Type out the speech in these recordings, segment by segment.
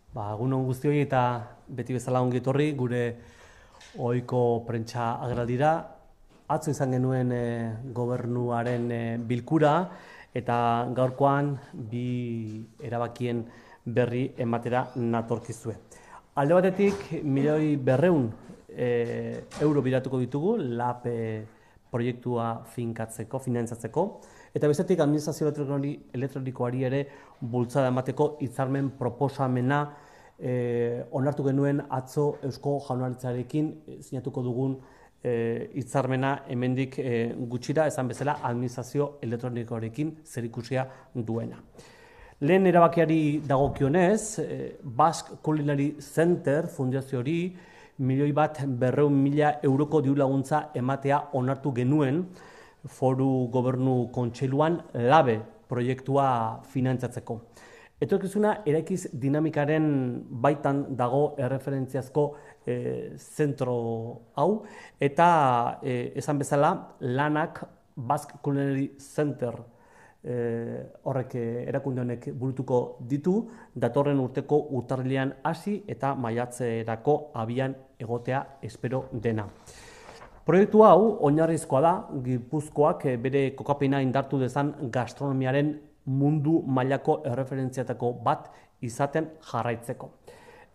Egun on guztioi eta beti bezala ongi etorri gure ohiko prentsa agerraldira. Atzo izan genuen gobernuaren bilkura eta gaurkoan bi erabakien berri ematera natorkizue. Alde batetik, 1.200.000 euro biratuko ditugu LAB proiektua finantzatzeko, eta bestetik administrazio elektronikoari ere bultzada emateko hitzarmen proposamena onartu genuen atzo Eusko Jaurlaritzarekin sinatuko dugun hitzarmena hemendik gutxira, esan bezala administrazio elektronikoarekin zerikusia duena. Lehen erabakiari dagokionez, Basque Culinary Center fundazio hori 1.200.000 euroko diru laguntza ematea onartu genuen Foru Gobernu Kontseiluan LAB proiektua finantzatzeko. Etorkizuna eraikiz dinamikaren baitan dago erreferentziazko zentro hau, eta esan bezala lanak Basque Culinary Center horrek erakunde honek burutuko ditu, datorren urteko urtarrilean hasi eta maiatzerako abian egotea espero dena. Proiektu hau oinarrizkoa da Gipuzkoak bere kokapena indartu dezan gastronomiaren mundu mailako erreferentziatako bat izaten jarraitzeko.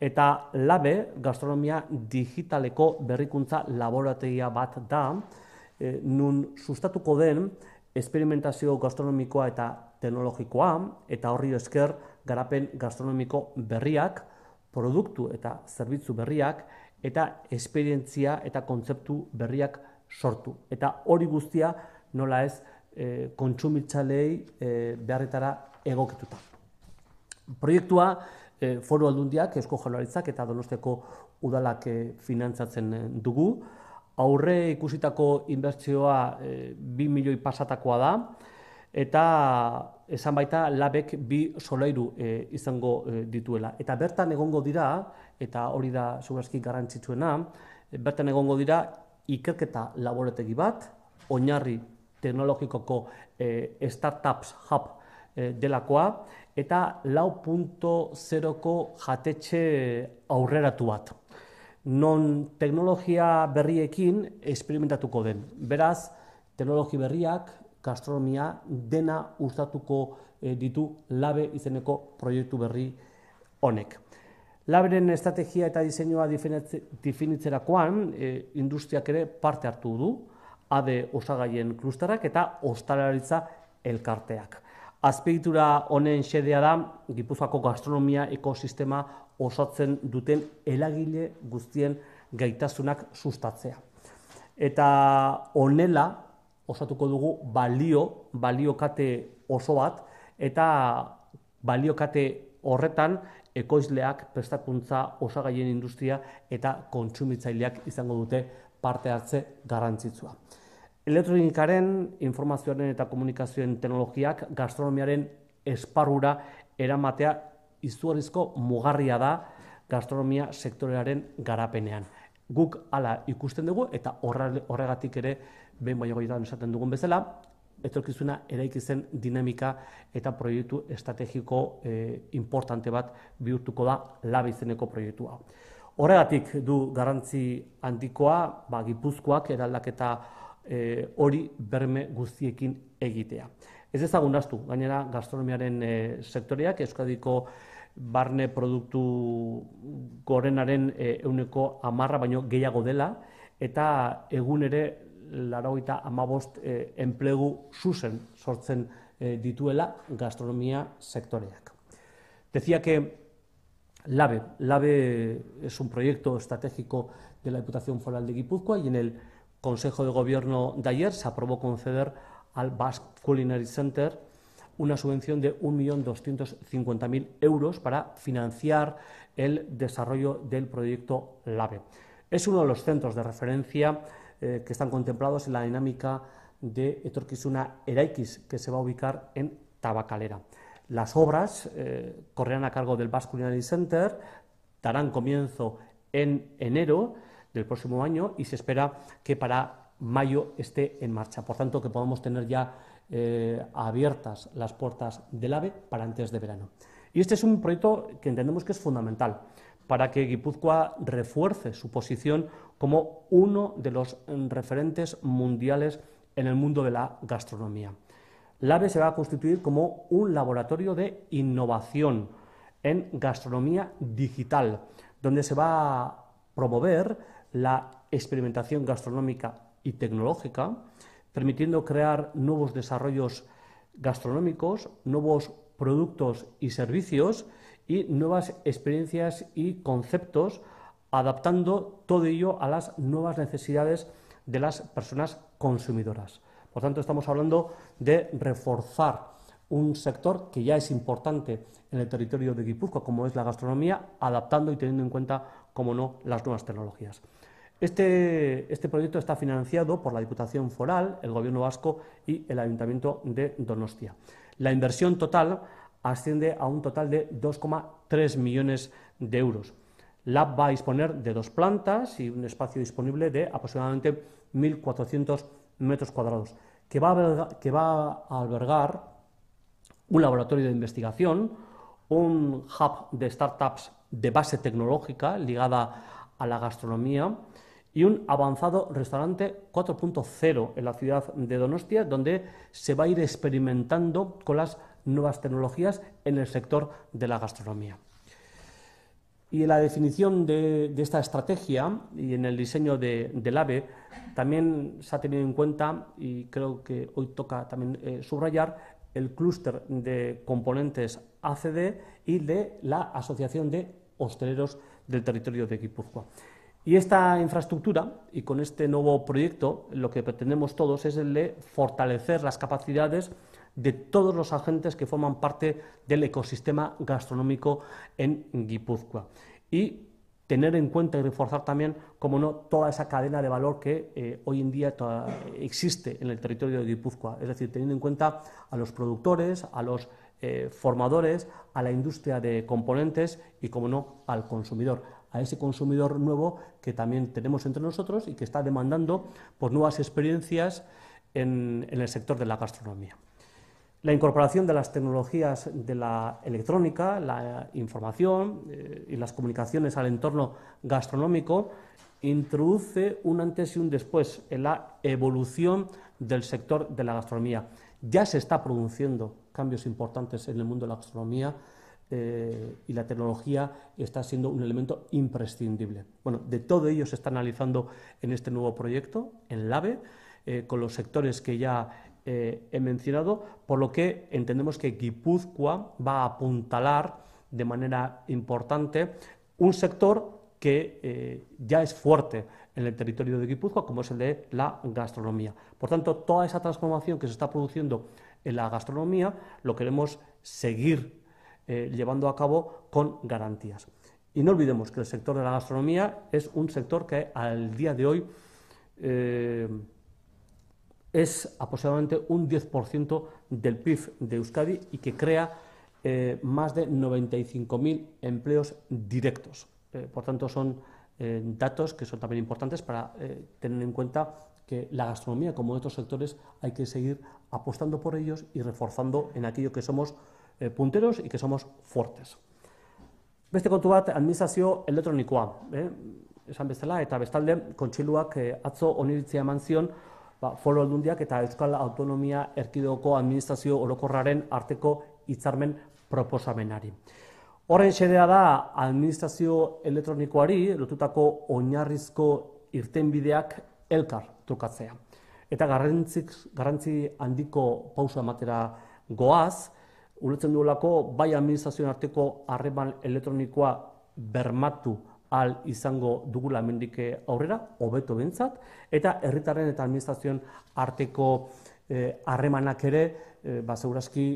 Eta LAB gastronomia digitaleko berrikuntza laborategia bat da, nun sustatuko den esperimentazio gastronomikoa eta teknologikoa, eta horri esker garapen gastronomiko berriak, produktu eta zerbitzu berriak, eta esperientzia eta kontzeptu berriak sortu. Eta hori guztia nola ez kontsumitzaileei beharretara egokituta. Proiektua Foru Aldundiak, Eusko Jaurlaritzak eta Donostiako udalak finantzatzen dugu. Aurre ikusitako inbertsioa 2 milioi pasatakoa da, eta esan baita LABek 2 solairu izango dituela. Eta bertan egongo dira, eta hori da segurazki garrantzitsuena, bertan egongo dira ikerketa laborategi bat, oinarri teknologikoko startups hub delakoa, eta 4.0ko jatetxe aurreratu bat, non teknologia berriekin esperimentatuko den. Beraz, teknologi berriak, gastronomia dena uztatuko ditu LAB izeneko proiektu berri honek. LABren estrategia eta diseinua definitzerakoan industriak ere parte hartu du, ADE osagaien klusterrak eta ostalaritza elkarteak. Azpiegitura honen xedea da Gipuzkoako gastronomia ekosistema osatzen duten eragile guztien gaitasunak sustatzea. Eta honela osatuko dugu baliokate oso bat, eta baliokate horretan ekoizleak, prestakuntza, osagaien industria eta kontsumitzaileak izango dute parte hartze garrantzitsua. Elektronikaren, informazioaren eta komunikazioen teknologiak gastronomiaren esparrura eramatea izugarrizko mugarria da gastronomia sektorearen garapenean. Guk hala ikusten dugu eta horregatik ere behin baino gehiagotan esaten dugun bezala, etorkizuna eraikizen dinamika eta proiektu estrategiko importante bat bihurtuko da LAB izeneko proiektua. Horregatik du garrantzi handikoa Gipuzkoak eraldaketa hori berme guztiekin egitea. Ez ezagun ahaztu, gainera gastronomiaren sektoreak Euskadiko barne produktu gorenaren 10% baino gehiago dela, eta egun ere 95 enplegu zuzen sortzen dituela gastronomia sektoreak. Decía que LAB es un proyecto estratégico de la Diputación Foral de Guipúzcoa y en el Consejo de Gobierno de ayer se aprobó conceder al Basque Culinary Center una subvención de 1.250.000 euros para financiar el desarrollo del proyecto LAB. Es uno de los centros de referencia que están contemplados en la dinámica de Etorkizuna Eraikiz, que se va a ubicar en Tabakalera. Las obras correrán a cargo del Basque Culinary Center, darán comienzo en enero del próximo año y se espera que para mayo esté en marcha. Por tanto, que podamos tener ya abiertas las puertas del AVE para antes de verano. Y este es un proyecto que entendemos que es fundamental para que Guipúzcoa refuerce su posición como uno de los referentes mundiales en el mundo de la gastronomía. LABE se va a constituir como un laboratorio de innovación en gastronomía digital, donde se va a promover la experimentación gastronómica y tecnológica, permitiendo crear nuevos desarrollos gastronómicos, nuevos productos y servicios y nuevas experiencias y conceptos, adaptando todo ello a las nuevas necesidades de las personas consumidoras. Por tanto, estamos hablando de reforzar un sector que ya es importante en el territorio de Guipúzcoa, como es la gastronomía, adaptando y teniendo en cuenta, como no, las nuevas tecnologías. Este proyecto está financiado por la Diputación Foral, el Gobierno vasco y el Ayuntamiento de Donostia. La inversión total asciende a un total de 2,3 millones de euros. LAB va a disponer de 2 plantas y un espacio disponible de aproximadamente 1.400 metros cuadrados, que va a albergar un laboratorio de investigación, un hub de startups de base tecnológica ligada a la gastronomía y un avanzado restaurante 4.0 en la ciudad de Donostia, donde se va a ir experimentando con las nuevas tecnologías en el sector de la gastronomía. Y en la definición de esta estrategia y en el diseño del AVE también se ha tenido en cuenta, y creo que hoy toca también subrayar, el clúster de componentes ACD y de la Asociación de Hosteleros del Territorio de Guipúzcoa. Y esta infraestructura, y con este nuevo proyecto, lo que pretendemos todos es el de fortalecer las capacidades de todos los agentes que forman parte del ecosistema gastronómico en Guipúzcoa. Y tener en cuenta y reforzar también, como no, toda esa cadena de valor que hoy en día existe en el territorio de Guipúzcoa. Es decir, teniendo en cuenta a los productores, a los formadores, a la industria de componentes y, como no, al consumidor, a ese consumidor nuevo que también tenemos entre nosotros y que está demandando por nuevas experiencias en el sector de la gastronomía. La incorporación de las tecnologías de la electrónica, la información y las comunicaciones al entorno gastronómico introduce un antes y un después en la evolución del sector de la gastronomía. Ya se está produciendo cambios importantes en el mundo de la gastronomía y la tecnología está siendo un elemento imprescindible. Bueno, de todo ello se está analizando en este nuevo proyecto, en LABE, con los sectores que ya he mencionado, por lo que entendemos que Guipúzcoa va a apuntalar de manera importante un sector que ya es fuerte en el territorio de Guipúzcoa, como es el de la gastronomía. Por tanto, toda esa transformación que se está produciendo en la gastronomía lo queremos seguir llevando a cabo con garantías. Y no olvidemos que el sector de la gastronomía es un sector que al día de hoy es aproximadamente un 10% del PIB de Euskadi y que crea más de 95.000 empleos directos. Por tanto, son datos que son también importantes para tener en cuenta que la gastronomía, como otros sectores, hay que seguir apostando por ellos y reforzando en aquello que somos punteros y que somos fuertes. Beste kontu bat, administrazio elektronikoa. Esan bezala, eta bestalde, kontseiluak atzo oniritzia eman zion Foru Aldundiak eta Euskal Autonomia Erkidegoko Administrazio Orokorraren arteko hitzarmen proposamenari. Horren xedea da administrazio elektronikoari lotutako oinarrizko irtenbideak elkar trukatzea. Eta garrantzi handiko pauso ematera goaz, ulertzen duelako bai administrazioen arteko harreman elektronikoa bermatu ahal izango dugula hemendik aurrera, hobeto behintzat, eta herritarren eta administrazioen arteko harremanak ere segurazki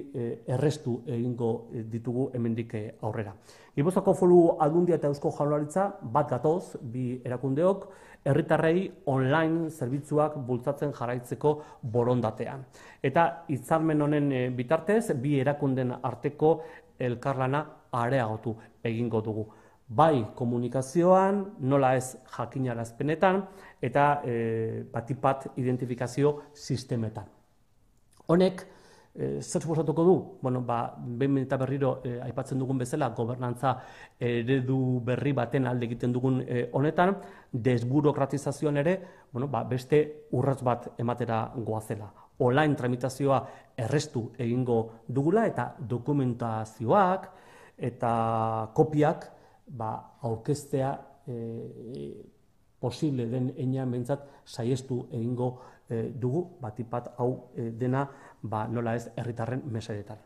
errestu egingo ditugu hemendik aurrera. Gipuzkoako Foru Aldundia eta Eusko Jaurlaritza bat gatoz, bi erakundeok, herritarrei online zerbitzuak bultzatzen jarraitzeko borondatean. Eta hitzarmen honen bitartez, bi erakunden arteko elkarlana areagotu egingo dugu. Bai komunikazioan, nola ez jakinarazpenetan, eta batipat identifikazio sistemetan. Honek Zer suposatuko du? Bueno, behin eta berriro aipatzen dugun bezala, gobernantza eredu berri baten alde egiten dugun honetan, desburokratizazioan ere, bueno, beste urrats bat ematera goazela. Online tramitazioa errestu egingo dugula eta dokumentazioak eta kopiak aurkeztea posible den heinean behintzat saiestu egingo dugu, batipat hau dena nola ez herritarren mesedetan.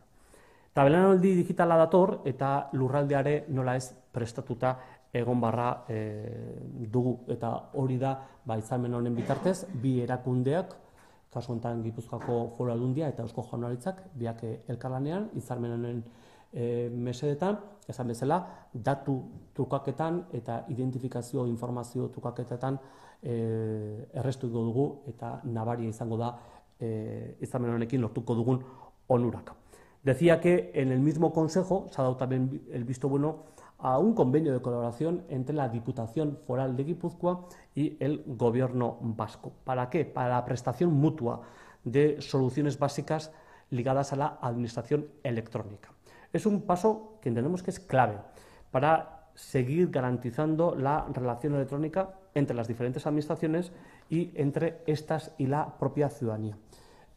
Eta belaunaldi digitala dator eta lurraldeare nola ez prestatuta egon barra dugu. Eta hori da hitzarmen honen bitartez, bi erakundeak, kasu honetan Gipuzkoako Foru Aldundia eta Eusko Jaurlaritzak, biak elkarlanean hitzarmen honen mesedetan, esan bezala, datu trukaketan eta identifikazio informazio trukaketetan errestuko dugu eta nabaria izango da hitzarmen honekin lortuko dugun onurak. Decía que en el mismo Consejo se ha dado también el visto bueno a un convenio de colaboración entre la Diputación Foral de Guipúzcoa y el Gobierno vasco. ¿Para qué? Para la prestación mutua de soluciones básicas ligadas a la administración electrónica. Es un paso que entendemos que es clave para seguir garantizando la relación electrónica entre las diferentes administraciones y entre estas y la propia ciudadanía.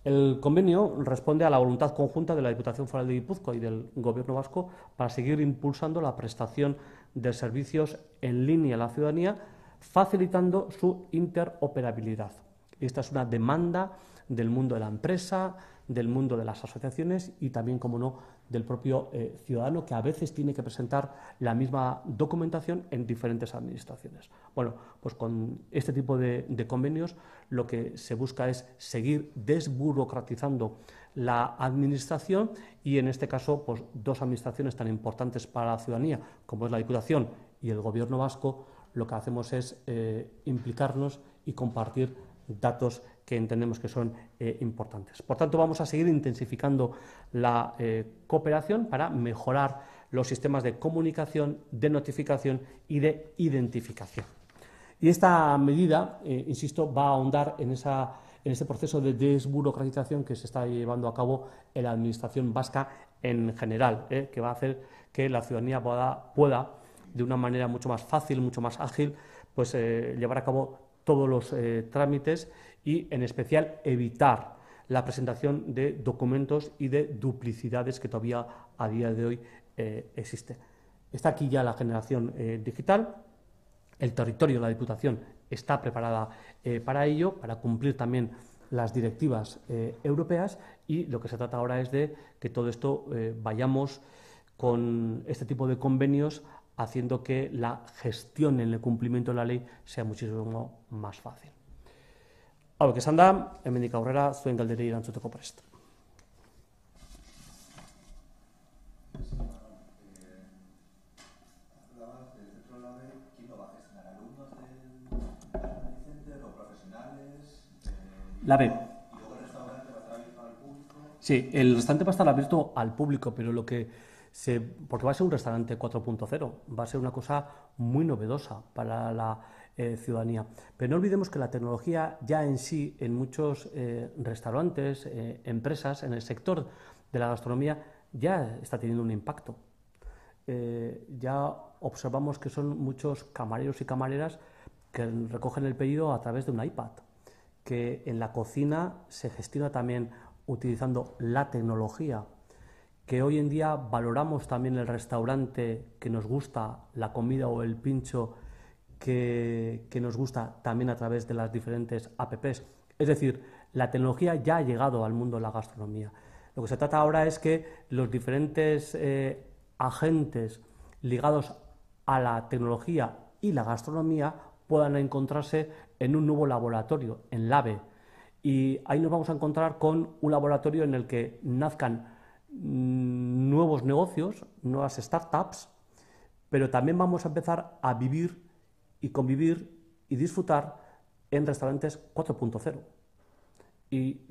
El convenio responde a la voluntad conjunta de la Diputación Foral de Guipúzcoa y del Gobierno vasco para seguir impulsando la prestación de servicios en línea a la ciudadanía, facilitando su interoperabilidad. Esta es una demanda del mundo de la empresa, del mundo de las asociaciones y también, como no, del propio ciudadano, que a veces tiene que presentar la misma documentación en diferentes administraciones. Bueno, pues con este tipo de convenios lo que se busca es seguir desburocratizando la administración y, en este caso, pues dos administraciones tan importantes para la ciudadanía como es la Diputación y el Gobierno vasco, lo que hacemos es implicarnos y compartir datos que entendemos que son importantes. Por tanto, vamos a seguir intensificando la cooperación para mejorar los sistemas de comunicación, de notificación y de identificación. Y esta medida, insisto, va a ahondar en ese proceso de desburocratización que se está llevando a cabo en la administración vasca en general, que va a hacer que la ciudadanía pueda de una manera mucho más fácil, mucho más ágil, pues llevar a cabo todos los trámites y, en especial, evitar la presentación de documentos y de duplicidades que todavía a día de hoy existe. Está aquí ya la generación digital, el territorio de la Diputación está preparada para ello, para cumplir también las directivas europeas, y lo que se trata ahora es de que todo esto vayamos con este tipo de convenios haciendo que la gestión en el cumplimiento de la ley sea muchísimo más fácil. Hauek esan da, hemendik aurrera zuen galderei erantzuteko prest. La B. Sí, el restaurante va a estar abierto al público, pero porque va a ser un restaurante 4.0, va a ser una cosa muy novedosa para la ciudadanía. Pero no olvidemos que la tecnología ya en sí, en muchos restaurantes, empresas, en el sector de la gastronomía, ya está teniendo un impacto. Ya observamos que son muchos camareros y camareras que recogen el pedido a través de un iPad, que en la cocina se gestiona también utilizando la tecnología, que hoy en día valoramos también el restaurante que nos gusta, la comida o el pincho que nos gusta también a través de las diferentes apps. Es decir, la tecnología ya ha llegado al mundo de la gastronomía. Lo que se trata ahora es que los diferentes agentes ligados a la tecnología y la gastronomía puedan encontrarse en un nuevo laboratorio, en LABE. Y ahí nos vamos a encontrar con un laboratorio en el que nazcan nuevos negocios, nuevas startups, pero también vamos a empezar a vivir y convivir y disfrutar en restaurantes 4.0. Y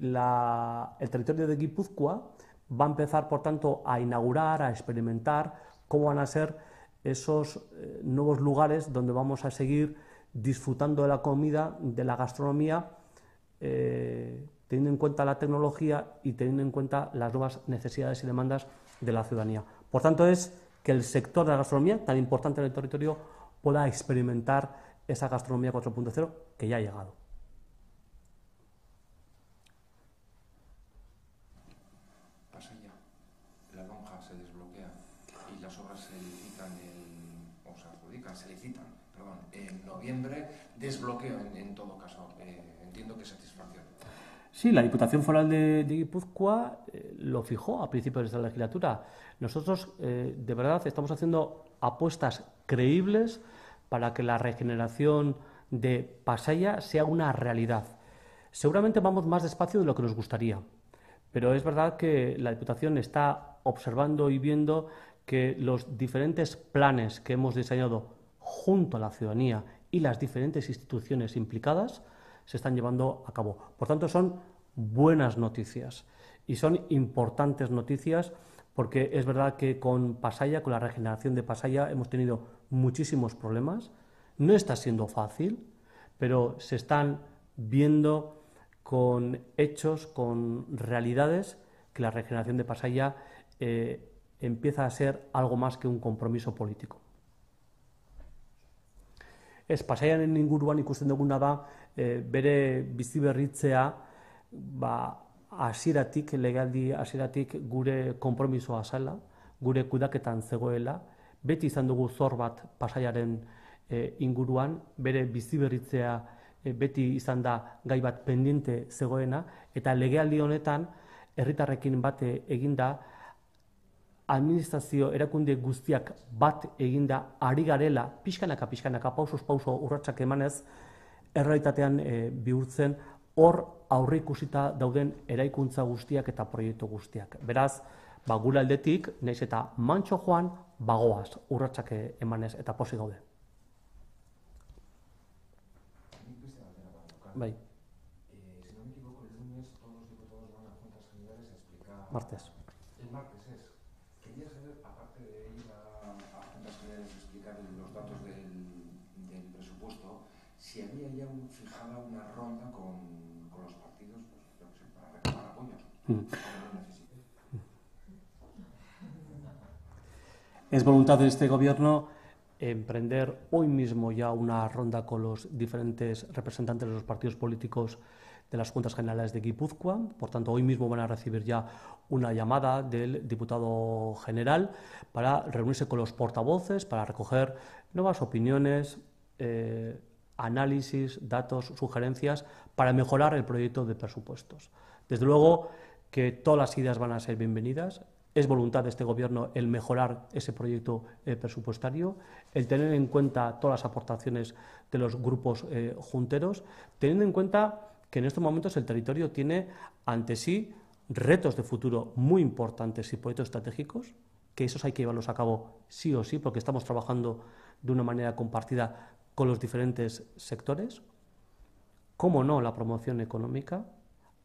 el territorio de Guipúzcoa va a empezar, por tanto, a inaugurar, a experimentar cómo van a ser esos nuevos lugares donde vamos a seguir disfrutando de la comida, de la gastronomía, teniendo en cuenta la tecnología y teniendo en cuenta las nuevas necesidades y demandas de la ciudadanía. Por tanto, es que el sector de la gastronomía, tan importante en el territorio, pueda experimentar esa gastronomía 4.0 que ya ha llegado. Pasaya, la lonja se desbloquea y las obras se licitan en noviembre, desbloqueo en todo caso. Entiendo que satisfacción. Sí, la Diputación Foral de Guipúzcoa lo fijó a principios de esta legislatura. Nosotros, de verdad, estamos haciendo apuestas creíbles para que la regeneración de Pasaya sea una realidad. Seguramente vamos más despacio de lo que nos gustaría, pero es verdad que la Diputación está observando y viendo que los diferentes planes que hemos diseñado junto a la ciudadanía y las diferentes instituciones implicadas se están llevando a cabo. Por tanto, son buenas noticias y son importantes noticias porque es verdad que con Pasaya, con la regeneración de Pasaya, hemos tenido muchísimos problemas. No está siendo fácil, pero se están viendo con hechos, con realidades, que la regeneración de Pasaya empieza a ser algo más que un compromiso político. Ez, Pasaiaren inguruan ikusten duguna da bere biziberritzea hasieratik, legealdi hasieratik gure konpromisoa zela, gure kudeaketan zegoela, beti izan dugu zor bat Pasaiaren inguruan, bere biziberritzea beti izan da gai bat pendiente zegoena, eta legealdi honetan herritarrekin bat eginda, administrazio erakunde guztiak bat eginda ari garela, pixkanaka, pauso urratsak emanez, errealitatean bihurtzen, hor aurreikusita dauden eraikuntza guztiak eta proiektu guztiak. Beraz, gure aldetik, nahiz eta mantso joan, bagoaz urratsak emanez eta pozik gaude. Bai. Si no me equivoco, el lunes todos los diputados van a Juntas Generales a explicar... Martes. El martes es. Quería saber, aparte de ir a Juntas Generales a explicar los datos del presupuesto, si había ya fijada una ronda con los partidos, pues, yo qué sé, para reclamar apoyos. Es voluntad de este gobierno emprender hoy mismo ya una ronda con los diferentes representantes de los partidos políticos de las Juntas Generales de Guipúzcoa. Por tanto, hoy mismo van a recibir ya una llamada del diputado general para reunirse con los portavoces, para recoger nuevas opiniones, análisis, datos, sugerencias, para mejorar el proyecto de presupuestos. Desde luego que todas las ideas van a ser bienvenidas. Es voluntad de este Gobierno el mejorar ese proyecto presupuestario, el tener en cuenta todas las aportaciones de los grupos junteros, teniendo en cuenta que en estos momentos el territorio tiene ante sí retos de futuro muy importantes y proyectos estratégicos, que esos hay que llevarlos a cabo sí o sí, porque estamos trabajando de una manera compartida con los diferentes sectores. Cómo no, la promoción económica.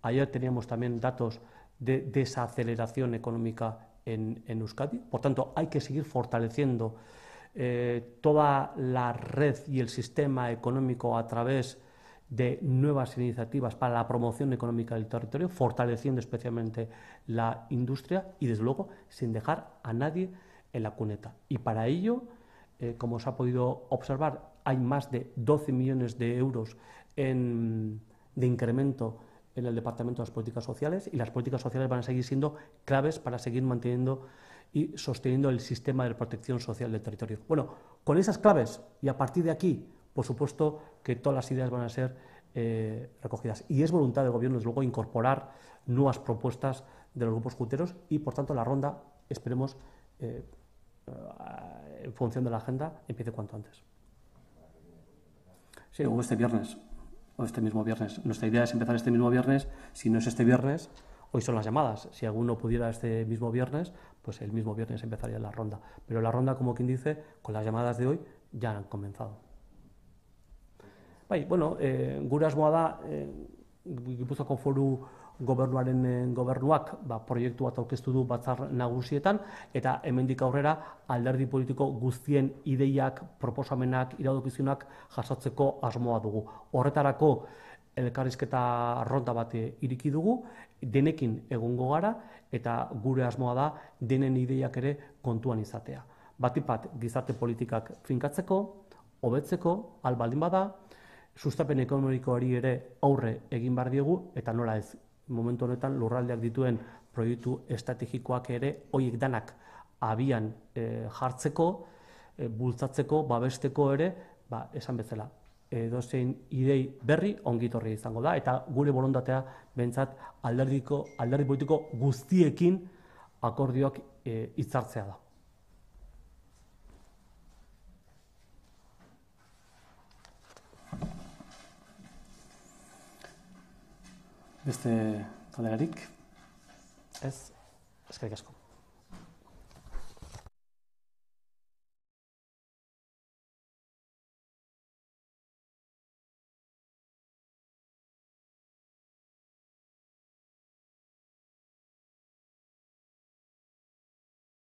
Ayer teníamos también datos de desaceleración económica en Euskadi. Por tanto, hay que seguir fortaleciendo toda la red y el sistema económico a través de nuevas iniciativas para la promoción económica del territorio, fortaleciendo especialmente la industria y, desde luego, sin dejar a nadie en la cuneta. Y para ello, como se ha podido observar, hay más de 12 millones de euros de incremento en el Departamento de las Políticas Sociales, y las políticas sociales van a seguir siendo claves para seguir manteniendo y sosteniendo el sistema de protección social del territorio. Bueno, con esas claves y a partir de aquí, por supuesto que todas las ideas van a ser recogidas. Y es voluntad del Gobierno, desde luego, incorporar nuevas propuestas de los grupos junteros y, por tanto, la ronda, esperemos, en función de la agenda, empiece cuanto antes. Sí, o este viernes. O este mismo viernes. Nuestra idea es empezar este mismo viernes. Si no es este viernes, hoy son las llamadas. Si alguno pudiera este mismo viernes, pues el mismo viernes empezaría la ronda. Pero la ronda, como quien dice, con las llamadas de hoy ya han comenzado. Bai, bueno, gure asmoa da, Gipuzkoako Foru Gobernuak proiektu bat aurkeztu du batzar nagusietan, eta hemendik aurrera alderdi politiko guztien ideiak, proposamenak, iradokizunak jasotzeko asmoa dugu. Horretarako elkarrizketa arronda bat iriki dugu, denekin egongo gara, eta gure asmoa da denen ideiak ere kontuan izatea. Batik bat gizarte politikak finkatzeko, hobetzeko, ahal baldin bada, sustapen ekonomikoari ere aurre egin behar diegu, eta nola ez, momentu honetan lurraldeak dituen proiektu estrategikoak ere horiek danak abian jartzeko, bultzatzeko, babesteko ere, esan bezala, edozein idei berri ongitorri izango da, eta gure borondatea behintzat alderdi politiko guztiekin akordioak hitzartzea da. Beste galderarik? Ez, eskerrik asko.